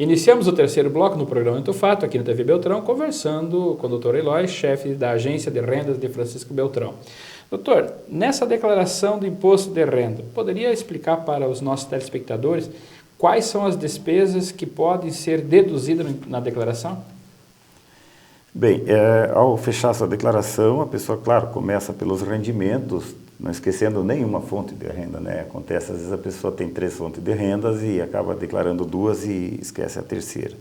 Iniciamos o terceiro bloco no programa Muito Fato, aqui na TV Beltrão, conversando com o Dr. Eloy, chefe da Agência de Rendas de Francisco Beltrão. Doutor, nessa declaração do imposto de renda, poderia explicar para os nossos telespectadores quais são as despesas que podem ser deduzidas na declaração? Bem, ao fechar essa declaração, a pessoa, claro, começa pelos rendimentos, não esquecendo nenhuma fonte de renda, né? Acontece, às vezes a pessoa tem 3 fontes de rendas e acaba declarando 2 e esquece a terceira.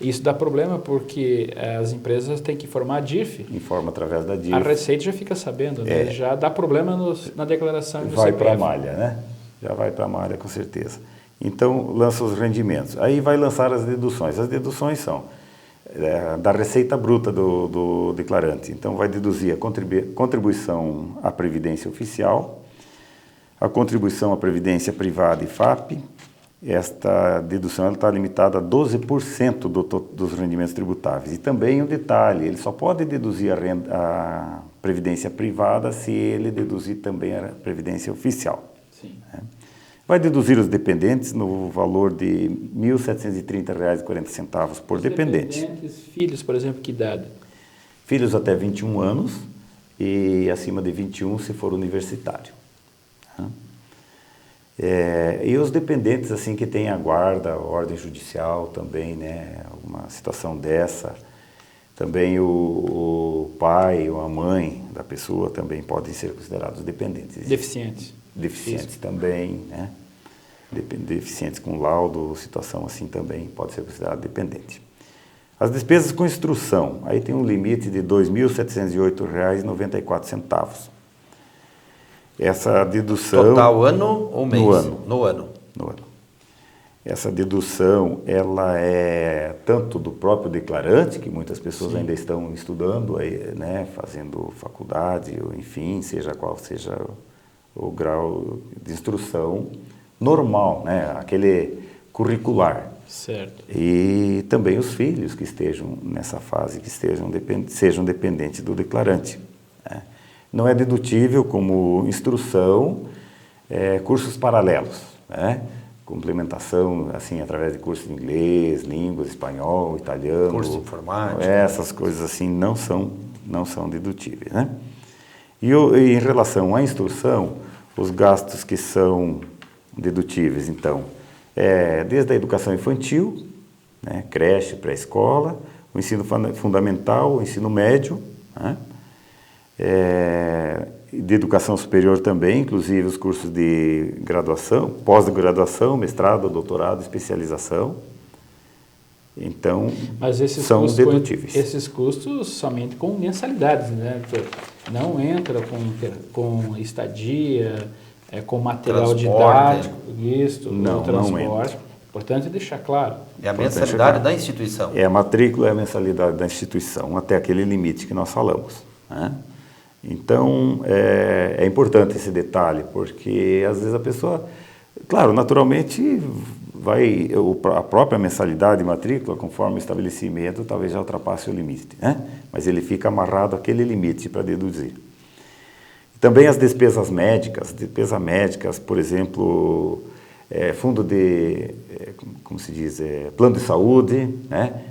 Isso dá problema porque as empresas têm que informar a DIRF. Informa através da DIRF. A Receita já fica sabendo, né? Já dá problema na declaração do Vai CPF. para a malha, né? Já vai para a malha, com certeza. Então, lança os rendimentos. Aí vai lançar as deduções. As deduções são da receita bruta do declarante. Então, vai deduzir a contribuição à Previdência Oficial, a contribuição à Previdência Privada e FAP. Esta dedução está limitada a 12% dos rendimentos tributáveis. E também um detalhe, ele só pode deduzir a Previdência Privada se ele deduzir também a Previdência Oficial. Sim. Vai deduzir os dependentes no valor de R$ 1.730,40 por dependente. Dependentes, filhos, por exemplo, que idade? Filhos até 21 anos e acima de 21 se for universitário. E os dependentes assim que têm a guarda, ordem judicial também, né, alguma situação dessa, também o pai ou a mãe da pessoa também podem ser considerados dependentes. Deficientes. Deficientes também, né? Deficientes com laudo, situação assim também pode ser considerado dependente. As despesas com instrução, aí tem um limite de R$ 2.708,94. Essa dedução... Total ano ou mês? No ano. No ano. No ano. Essa dedução, ela é tanto do próprio declarante, que muitas pessoas ainda estão estudando, aí, né, fazendo faculdade, ou enfim, seja qual seja o grau de instrução normal, né, aquele curricular. Certo. E também os filhos que estejam nessa fase, que sejam dependentes do declarante. Né. Não é dedutível como instrução, cursos paralelos, né? Complementação, assim, através de cursos de inglês, línguas, espanhol, italiano. Curso de informática. Essas coisas assim não são dedutíveis, né? E em relação à instrução, os gastos que são dedutíveis, então, desde a educação infantil, né, creche, pré-escola, o ensino fundamental, o ensino médio, né, de educação superior também, inclusive os cursos de graduação, pós-graduação, mestrado, doutorado, especialização. Então, mas esses são custos, dedutíveis. Esses custos somente com mensalidades, né? Não entra com estadia, com material didático, visto, não, transporte. não entra. Importante deixar claro. É a mensalidade da instituição. É a matrícula e a mensalidade da instituição, até aquele limite que nós falamos, né? Então, é importante esse detalhe, porque às vezes a pessoa, claro, naturalmente, a própria mensalidade e matrícula, conforme o estabelecimento, talvez já ultrapasse o limite, né? Mas ele fica amarrado àquele limite para deduzir. Também as despesas médicas, por exemplo, fundo de, como se diz, plano de saúde, né?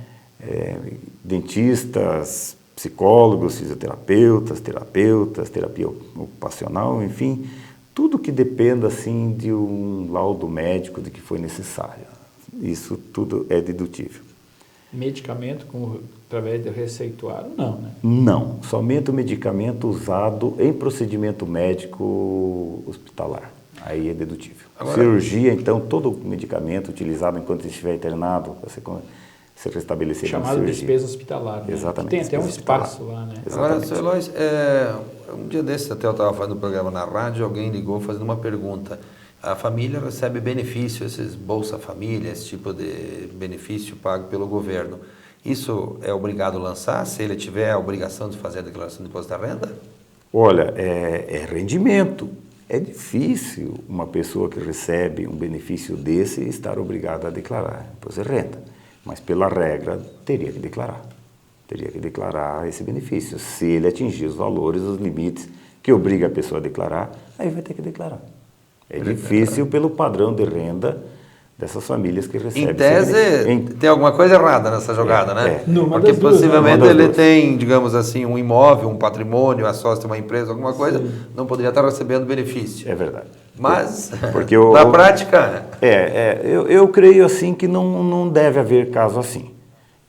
Dentistas, psicólogos, fisioterapeutas, terapia ocupacional, enfim, tudo que dependa assim de um laudo médico de que foi necessário. Isso tudo é dedutível. Medicamento através de receituário, não, né? Não, somente o medicamento usado em procedimento médico hospitalar. Aí é dedutível. Agora, cirurgia, então, todo medicamento utilizado enquanto estiver internado, se restabelecer na cirurgia. Chamado despesa hospitalar, né? Exatamente. Tem até um espaço lá, né? Agora, Sr. Eloy, um dia desses até eu estava fazendo um programa na rádio, alguém ligou fazendo uma pergunta. A família recebe benefício, esses Bolsa Família, esse tipo de benefício pago pelo governo. Isso é obrigado a lançar, se ele tiver a obrigação de fazer a declaração de imposto da renda? Olha, é rendimento. É difícil uma pessoa que recebe um benefício desse estar obrigada a declarar imposto de renda. Mas, pela regra, teria que declarar. Teria que declarar esse benefício. Se ele atingir os valores, os limites que obriga a pessoa a declarar, aí vai ter que declarar. É difícil pelo padrão de renda dessas famílias que recebem. Em tese, tem alguma coisa errada nessa jogada, né? Porque possivelmente ele tem, digamos assim, um imóvel, um patrimônio, a sócio de uma empresa, alguma coisa, não poderia estar recebendo benefício. É verdade. Mas, porque na prática... Eu creio assim que não deve haver caso assim.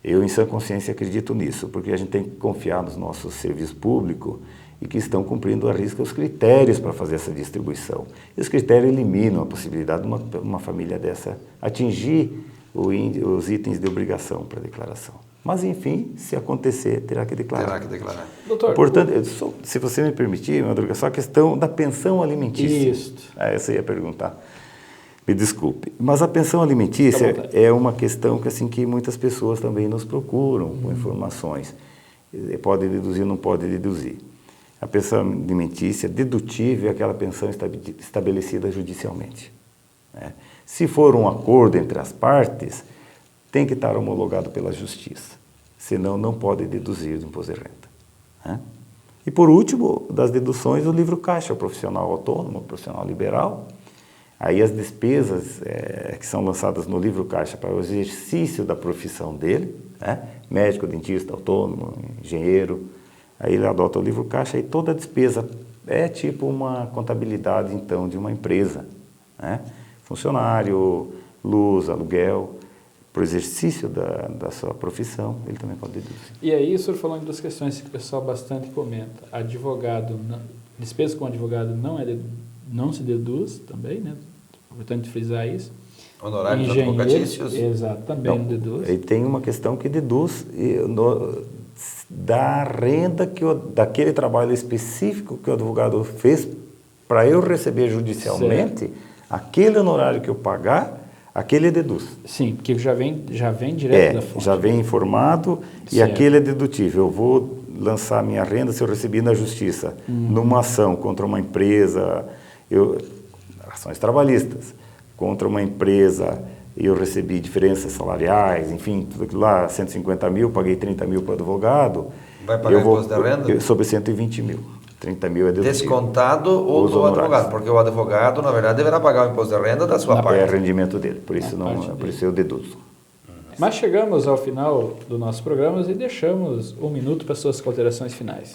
Eu, em sã consciência, acredito nisso, porque a gente tem que confiar nos nossos serviços públicos e que estão cumprindo à risca os critérios para fazer essa distribuição. E os critérios eliminam a possibilidade de uma família dessa atingir os itens de obrigação para declaração. Mas, enfim, se acontecer, terá que declarar. Terá que declarar. Doutor, portanto, se você me permitir, Madruga, só a questão da pensão alimentícia. Isso. Essa eu ia perguntar. Me desculpe. Mas a pensão alimentícia é uma questão que muitas pessoas também nos procuram com informações. Pode deduzir ou não pode deduzir. A pensão alimentícia dedutível é aquela pensão estabelecida judicialmente, né? Se for um acordo entre as partes, tem que estar homologado pela justiça. Senão, não pode deduzir do imposto de renda, né? E, por último, das deduções, o livro caixa, o profissional autônomo, o profissional liberal. Aí as despesas que são lançadas no livro caixa para o exercício da profissão dele, né? Médico, dentista, autônomo, engenheiro. Aí ele adota o livro caixa e toda a despesa é tipo uma contabilidade, então, de uma empresa, né? Funcionário, luz, aluguel, para o exercício da sua profissão, ele também pode deduzir. E aí, o senhor falou em duas questões que o pessoal bastante comenta. Despesa com advogado não se deduz também, né? Importante frisar isso. Honorários advocatícios? Exato, também não deduz. Ele tem uma questão que deduz da renda daquele trabalho específico que o advogado fez para eu receber judicialmente, certo. Aquele honorário que eu pagar, aquele deduz. Sim, porque já vem direto da fonte. Já vem informado, certo. E aquele é dedutível. Eu vou lançar minha renda se eu recebi na justiça, numa ação contra uma empresa, ações trabalhistas, contra uma empresa, eu recebi diferenças salariais, enfim, tudo aquilo lá, 150 mil, paguei 30 mil para o advogado. Vai pagar imposto da renda? Sobre 120 mil. 30 mil é dedutível. Descontado ou do advogado? Porque o advogado, na verdade, deverá pagar o imposto da renda da sua parte. É rendimento dele, por isso eu deduzo. Mas chegamos ao final do nosso programa e deixamos um minuto para suas considerações finais.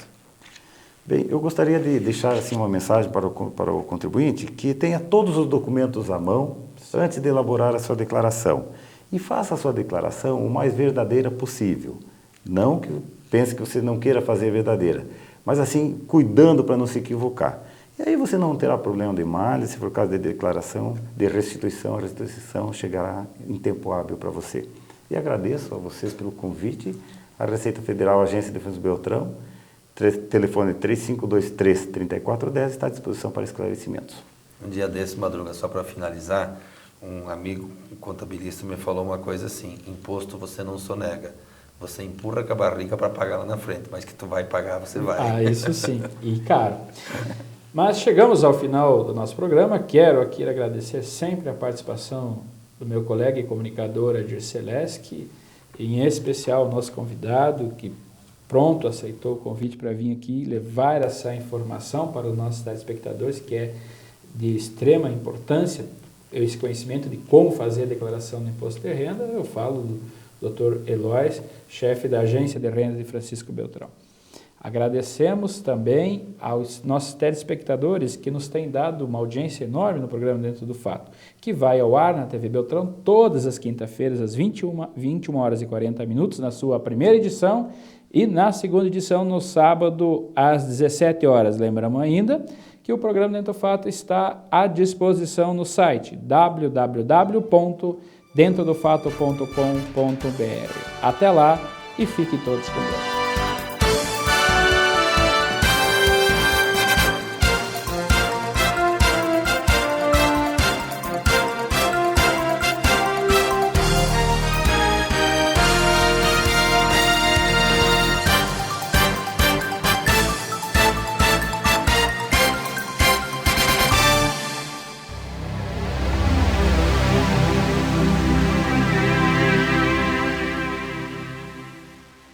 Bem, eu gostaria de deixar assim, uma mensagem para o contribuinte que tenha todos os documentos à mão antes de elaborar a sua declaração. E faça a sua declaração o mais verdadeira possível. Não que pense que você não queira fazer verdadeira, mas assim, cuidando para não se equivocar. E aí você não terá problema de malha, se for caso de declaração, de restituição, a restituição chegará em tempo hábil para você. E agradeço a vocês pelo convite, a Receita Federal, Agência de Defesa do Beltrão, telefone 3523-3410 está à disposição para esclarecimentos. Um dia desse, Madruga, só para finalizar, um amigo um contabilista me falou uma coisa assim: imposto você não sonega, você empurra com a barriga para pagar lá na frente, mas que tu vai pagar, você vai. Isso sim, e caro. Mas chegamos ao final do nosso programa. Quero aqui agradecer sempre a participação do meu colega e comunicador Adir Seleski, e em especial o nosso convidado, que pronto aceitou o convite para vir aqui levar essa informação para os nossos telespectadores, que é de extrema importância, esse conhecimento de como fazer a declaração do imposto de renda. Eu falo do Dr. Elois, chefe da Agência de Renda de Francisco Beltrão. Agradecemos também aos nossos telespectadores que nos têm dado uma audiência enorme no programa Dentro do Fato, que vai ao ar na TV Beltrão todas as quinta-feiras, às 21 horas e 40 minutos, na sua primeira edição, e na segunda edição, no sábado, às 17 horas. Lembramos ainda que o programa Dentro do Fato está à disposição no site www.dentrodofato.com.br. Até lá e fiquem todos com Deus.